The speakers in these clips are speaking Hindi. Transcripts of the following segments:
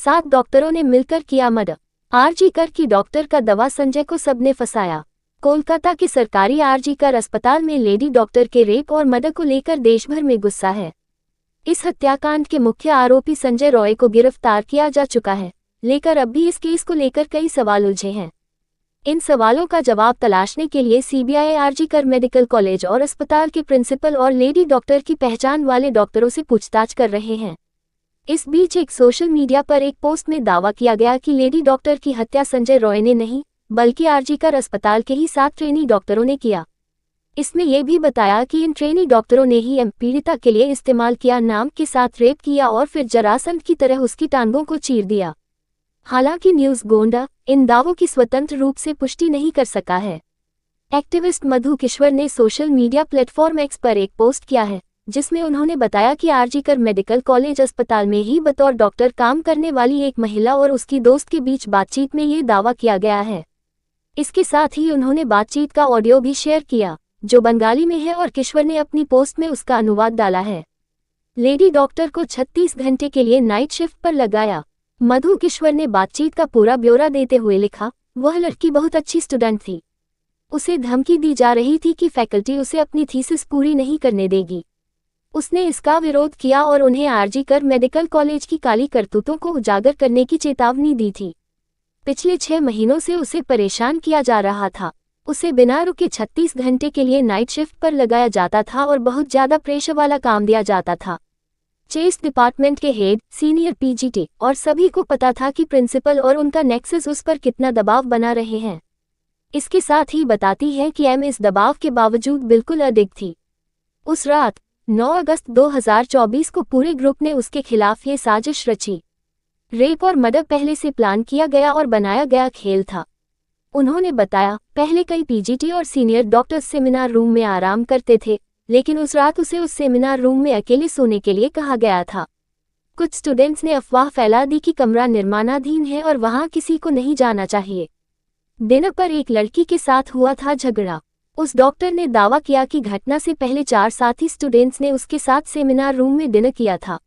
7 डॉक्टरों ने मिलकर किया मर्डर। आरजी कर की डॉक्टर का दवा, संजय को सबने फंसाया। कोलकाता के सरकारी आरजी कर अस्पताल में लेडी डॉक्टर के रेप और मर्डर को लेकर देश भर में गुस्सा है। इस हत्याकांड के मुख्य आरोपी संजय रॉय को गिरफ्तार किया जा चुका है, लेकर अब भी इस केस को लेकर कई सवाल उलझे हैं। इन सवालों का जवाब तलाशने के लिए सीबीआई आरजी कर मेडिकल कॉलेज और अस्पताल के प्रिंसिपल और लेडी डॉक्टर की पहचान वाले डॉक्टरों से पूछताछ कर रहे हैं। इस बीच एक सोशल मीडिया पर एक पोस्ट में दावा किया गया कि लेडी डॉक्टर की हत्या संजय रॉय ने नहीं, बल्कि आरजी कर अस्पताल के ही 7 ट्रेनी डॉक्टरों ने किया। इसमें यह भी बताया कि इन ट्रेनी डॉक्टरों ने ही पीड़िता के लिए इस्तेमाल किया नाम के साथ रेप किया और फिर जरासंध की तरह उसकी टांगों को चीर दिया। हालांकि न्यूज़ गोंडा इन दावों की स्वतंत्र रूप से पुष्टि नहीं कर सका है। एक्टिविस्ट मधु किश्वर ने सोशल मीडिया प्लेटफॉर्म एक्स पर एक पोस्ट किया है, जिसमें उन्होंने बताया कि आरजी कर मेडिकल कॉलेज अस्पताल में ही बतौर डॉक्टर काम करने वाली एक महिला और उसकी दोस्त के बीच बातचीत में ये दावा किया गया है। इसके साथ ही उन्होंने बातचीत का ऑडियो भी शेयर किया, जो बंगाली में है, और किश्वर ने अपनी पोस्ट में उसका अनुवाद डाला है। लेडी डॉक्टर को 36 घंटे के लिए नाइट शिफ्ट पर लगाया। मधु किश्वर ने बातचीत का पूरा ब्यौरा देते हुए लिखा, वह लड़की बहुत अच्छी स्टूडेंट थी। उसे धमकी दी जा रही थी कि फैकल्टी उसे अपनी थीसिस पूरी नहीं करने देगी। उसने इसका विरोध किया और उन्हें आरजी कर मेडिकल कॉलेज की काली करतूतों को उजागर करने की चेतावनी दी थी। पिछले 6 महीनों से उसे परेशान किया जा रहा था। उसे बिना रुके 36 घंटे के लिए नाइट शिफ्ट पर लगाया जाता था और बहुत ज़्यादा प्रेशर वाला काम दिया जाता था। चेस डिपार्टमेंट के हेड, सीनियर पीजीटी और सभी को पता था कि प्रिंसिपल और उनका नेक्सस उस पर कितना दबाव बना रहे हैं। इसके साथ ही बताती है कि एम इस दबाव के बावजूद बिल्कुल अडिग थी। उस रात 9 अगस्त 2024 को पूरे ग्रुप ने उसके खिलाफ ये साजिश रची। रेप और मर्डर पहले से प्लान किया गया और बनाया गया खेल था। उन्होंने बताया, पहले कई पीजीटी और सीनियर डॉक्टर्स सेमिनार रूम में आराम करते थे, लेकिन उस रात उसे उस सेमिनार रूम में अकेले सोने के लिए कहा गया था। कुछ स्टूडेंट्स ने अफवाह फैला दी कि कमरा निर्माणाधीन है और वहां किसी को नहीं जाना चाहिए। डिनर पर एक लड़की के साथ हुआ था झगड़ा। उस डॉक्टर ने दावा किया कि घटना से पहले 4 साथी स्टूडेंट्स ने उसके साथ सेमिनार रूम में डिनर किया था।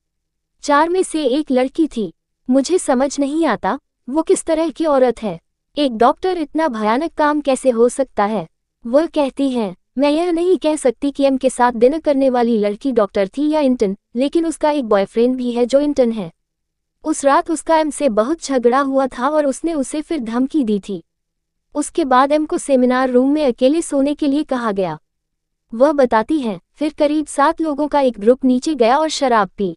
4 में से एक लड़की थी। मुझे समझ नहीं आता वो किस तरह की औरत है। एक डॉक्टर इतना भयानक काम कैसे हो सकता है। वह कहती हैं, मैं यह नहीं कह सकती कि एम के साथ डिनर करने वाली लड़की डॉक्टर थी या इंटर्न, लेकिन उसका एक बॉयफ्रेंड भी है जो इंटर्न है। उस रात उसका एम से बहुत झगड़ा हुआ था और उसने उसे फिर धमकी दी थी। उसके बाद एम को सेमिनार रूम में अकेले सोने के लिए कहा गया। वह बताती हैं, फिर करीब 7 लोगों का एक ग्रुप नीचे गया और शराब पी।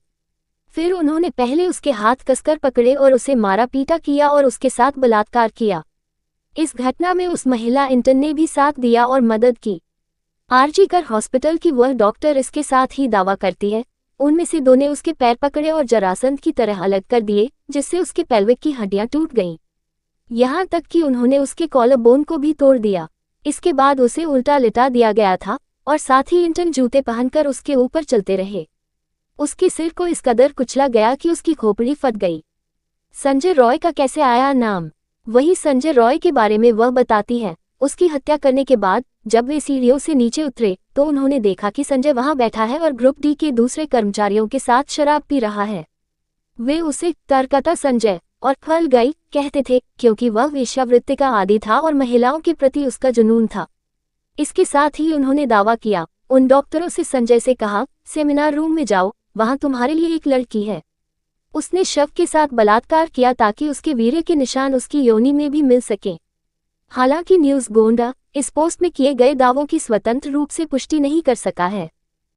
फिर उन्होंने पहले उसके हाथ कसकर पकड़े और उसे मारा पीटा किया और उसके साथ बलात्कार किया। इस घटना में उस महिला इंटर्न ने भी साथ दिया और मदद की। आरजी कर हॉस्पिटल की वह डॉक्टर इसके साथ ही दावा करती है, उनमें से 2 ने उसके पैर पकड़े और जरासंध की तरह अलग कर दिए, जिससे उसके पेल्विक की हड्डियां टूट गईं। यहाँ तक कि उन्होंने उसके कॉलर बोन को भी तोड़ दिया। इसके बाद उसे उल्टा लिटा दिया गया था और साथ ही इंटर्न जूते पहनकर उसके ऊपर चलते रहे। उसके सिर को इस कदर कुचला गया कि उसकी खोपड़ी फट गई। संजय रॉय का कैसे आया नाम? वही संजय रॉय के बारे में वह बताती है, उसकी हत्या करने के बाद जब वे सीढ़ियों से नीचे उतरे तो उन्होंने देखा कि संजय वहां बैठा है और ग्रुप डी के दूसरे कर्मचारियों के साथ शराब पी रहा है। वे उसे करकता संजय और फल गई कहते थे, क्योंकि वह वेश्यावृत्ति का आदी था और महिलाओं के प्रति उसका जुनून था। इसके साथ ही उन्होंने दावा किया, उन डॉक्टरों से संजय से कहा, सेमिनार रूम में जाओ, वहां तुम्हारे लिए एक लड़की है। उसने शव के साथ बलात्कार किया ताकि उसके वीर्य के निशान उसकी योनि में भी मिल सकें। हालांकि न्यूज़ गोंडा इस पोस्ट में किए गए दावों की स्वतंत्र रूप से पुष्टि नहीं कर सका है।